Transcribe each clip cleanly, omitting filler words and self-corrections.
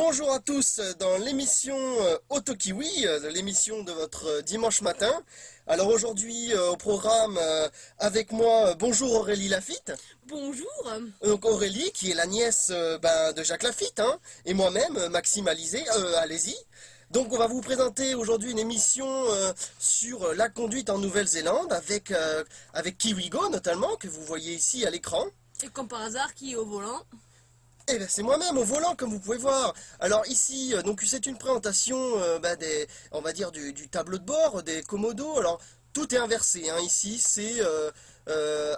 Bonjour à tous dans l'émission Auto Kiwi, l'émission de votre dimanche matin. Alors aujourd'hui au programme avec moi, bonjour Aurélie Lafitte. Bonjour. Donc Aurélie qui est la nièce de Jacques Lafitte, hein, et moi-même Maxime Alizé, allez-y. Donc on va vous présenter aujourd'hui une émission sur la conduite en Nouvelle-Zélande avec KiwiGo notamment, que vous voyez ici à l'écran. Et comme par hasard, qui est au volant? Eh ben c'est moi-même au volant comme vous pouvez voir. Alors ici donc c'est une présentation on va dire du tableau de bord des commodos. Alors tout est inversé hein. Ici c'est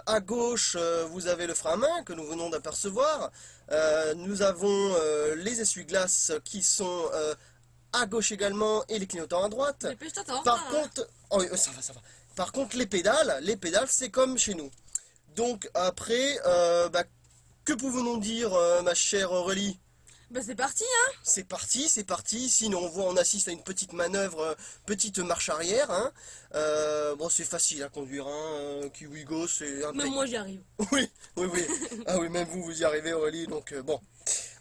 à gauche vous avez le frein à main que nous venons d'apercevoir. Nous avons les essuie-glaces qui sont à gauche également et les clignotants à droite. Dépêche-toi. Par contre, oh, ça va. Par contre les pédales c'est comme chez nous. Donc après que pouvons-nous dire, ma chère Aurélie? Bah c'est parti hein. C'est parti. Sinon, on assiste à une petite manœuvre, petite marche arrière. Hein. Bon, c'est facile à conduire. Hein. KiwiGo, c'est un. Même moi j'y arrive. Oui. Ah oui, même vous y arrivez, Aurélie. Donc bon.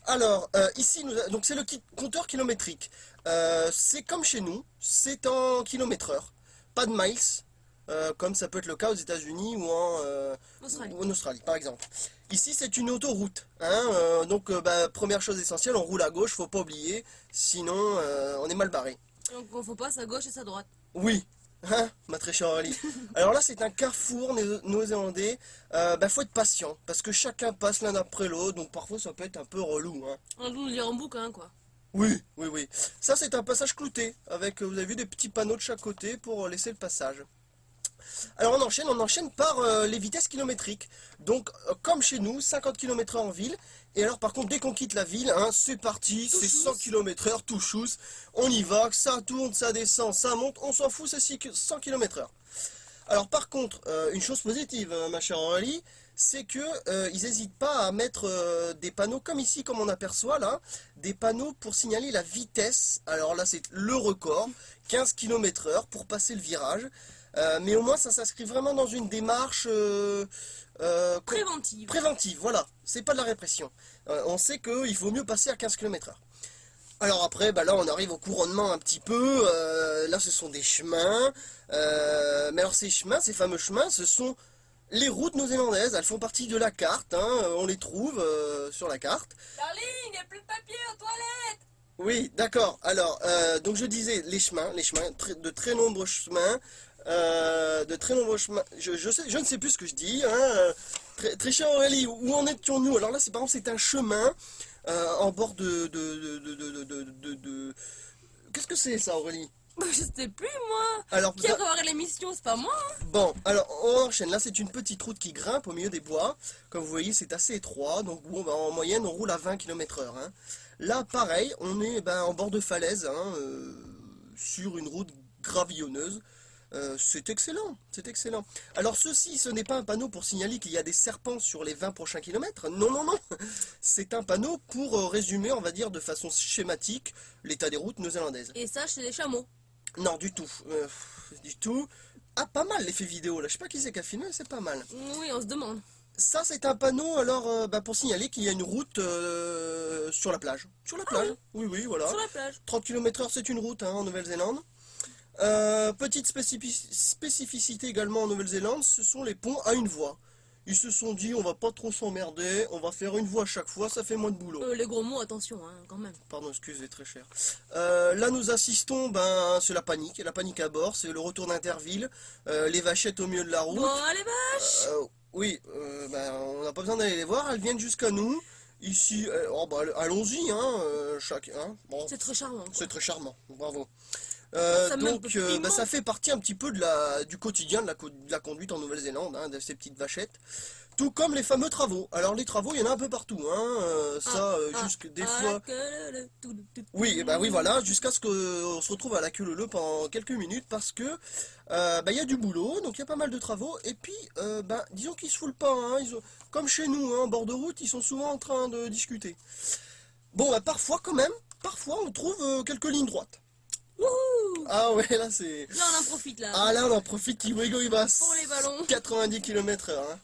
Alors ici, donc c'est le compteur kilométrique. C'est comme chez nous. C'est en kilomètres/heure. Pas de miles. Comme ça peut être le cas aux États-Unis ou en Australie, par exemple. Ici, c'est une autoroute. Hein, première chose essentielle, on roule à gauche, faut pas oublier, sinon on est mal barré. Donc on faut pas sa gauche et sa droite. Oui, hein, ma très chère Aurélie. Alors là, c'est un carrefour néo-zélandais. Faut être patient, parce que chacun passe l'un après l'autre, donc parfois ça peut être un peu relou. Hein. On doit lire en boucle hein, quoi. Oui. Ça, c'est un passage clouté, avec, vous avez vu, des petits panneaux de chaque côté pour laisser le passage. Alors on enchaîne par les vitesses kilométriques. Donc comme chez nous, 50 km/h en ville. Et alors par contre dès qu'on quitte la ville, hein, c'est parti, c'est 100 km/h, tout chousse. On y va, ça tourne, ça descend, ça monte, on s'en fout, c'est 100 km/h. Alors par contre, une chose positive, ma chère Aurélie, c'est que ils n'hésitent pas à mettre des panneaux comme ici, comme on aperçoit là, des panneaux pour signaler la vitesse. Alors là c'est le record, 15 km/h pour passer le virage. Mais au moins ça s'inscrit vraiment dans une démarche préventive, voilà, c'est pas de la répression. On sait qu'il faut mieux passer à 15 km/h. Alors après, là on arrive au couronnement un petit peu, là ce sont des chemins, mais alors ces chemins, ces fameux chemins, ce sont les routes néo-zélandaises, elles font partie de la carte, hein, on les trouve sur la carte. Darling, il n'y a plus de papier aux toilettes. Oui, d'accord, alors, donc je disais les chemins, de très nombreux chemins, je ne sais plus ce que je dis, hein, très chère Aurélie, où en étions-nous? Alors là, par exemple, c'est un chemin en bord Qu'est-ce que c'est ça, Aurélie? Bah je sais plus moi. Alors, Qui a préparé l'émission, c'est pas moi hein. Bon, alors on enchaîne. Là, c'est une petite route qui grimpe au milieu des bois. Comme vous voyez, c'est assez étroit. Donc, en moyenne, on roule à 20 km/h. Hein. Là, pareil, on est en bord de falaise, hein, sur une route gravillonneuse. C'est excellent. Alors ceci, ce n'est pas un panneau pour signaler qu'il y a des serpents sur les 20 prochains kilomètres. Non. C'est un panneau pour résumer, on va dire, de façon schématique, l'état des routes néo-zélandaises. Et ça, chez les chameaux. Non, du tout. Ah, pas mal l'effet vidéo là. Je sais pas qui c'est qui a filmé, c'est pas mal. Oui, on se demande. Ça, c'est un panneau alors pour signaler qu'il y a une route sur la plage. Sur la plage. Oui, voilà. Sur la plage. 30 km/h, c'est une route hein, en Nouvelle-Zélande. Petite spécificité également en Nouvelle-Zélande, ce sont les ponts à une voie. Ils se sont dit, on va pas trop s'emmerder, on va faire une voie à chaque fois, ça fait moins de boulot. Les gros mots, attention, hein, quand même. Pardon, excusez, très cher. Là, nous assistons, c'est la panique à bord, c'est le retour d'Interville, les vachettes au milieu de la route. Bon, les vaches. Oui, on n'a pas besoin d'aller les voir, elles viennent jusqu'à nous. Ici, allons-y, hein, bon, C'est très charmant. Quoi. c'est très charmant, bravo. Donc, ça fait partie un petit peu du quotidien de la conduite en Nouvelle-Zélande, hein, de ces petites vachettes. Tout comme les fameux travaux. Alors les travaux, il y en a un peu partout, hein. Jusque des fois. Oui, voilà, jusqu'à ce qu'on se retrouve à la queue leu pendant quelques minutes parce que il y a du boulot, donc il y a pas mal de travaux. Et puis, disons qu'ils se foulent pas, hein, comme chez nous, hein, en bord de route, ils sont souvent en train de discuter. Bon, parfois on trouve quelques lignes droites. Wouhou. Ah ouais, là c'est... Là, on en profite, là. Ah là, on en profite, KiwiGo, il va Pour les ballons. 90 km/h. Hein.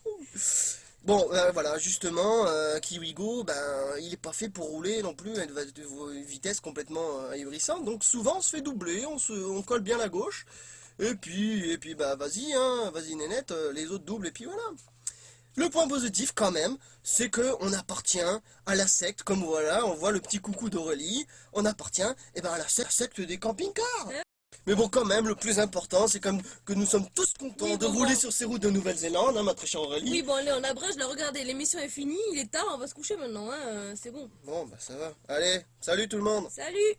Bon, voilà, justement, Kiwigo, ben, il est pas fait pour rouler non plus à une vitesse complètement ahurissante. Donc souvent, on se fait doubler, on colle bien la gauche. Et puis bah, vas-y, hein, vas-y, nénette, les autres doublent, et puis voilà. Le point positif, quand même, c'est que on appartient à la secte, comme voilà, on voit le petit coucou d'Aurélie, on appartient à la secte des camping-cars. Mais bon, quand même, le plus important, c'est comme que nous sommes tous contents Oui, de bon, rouler bon. sur ces routes de Nouvelle-Zélande, hein, ma très chère Aurélie. Oui, bon, allez, on abrège, là, regardez, l'émission est finie, il est tard, on va se coucher maintenant, hein, c'est bon. Bon, bah ça va. Allez, salut tout le monde. Salut!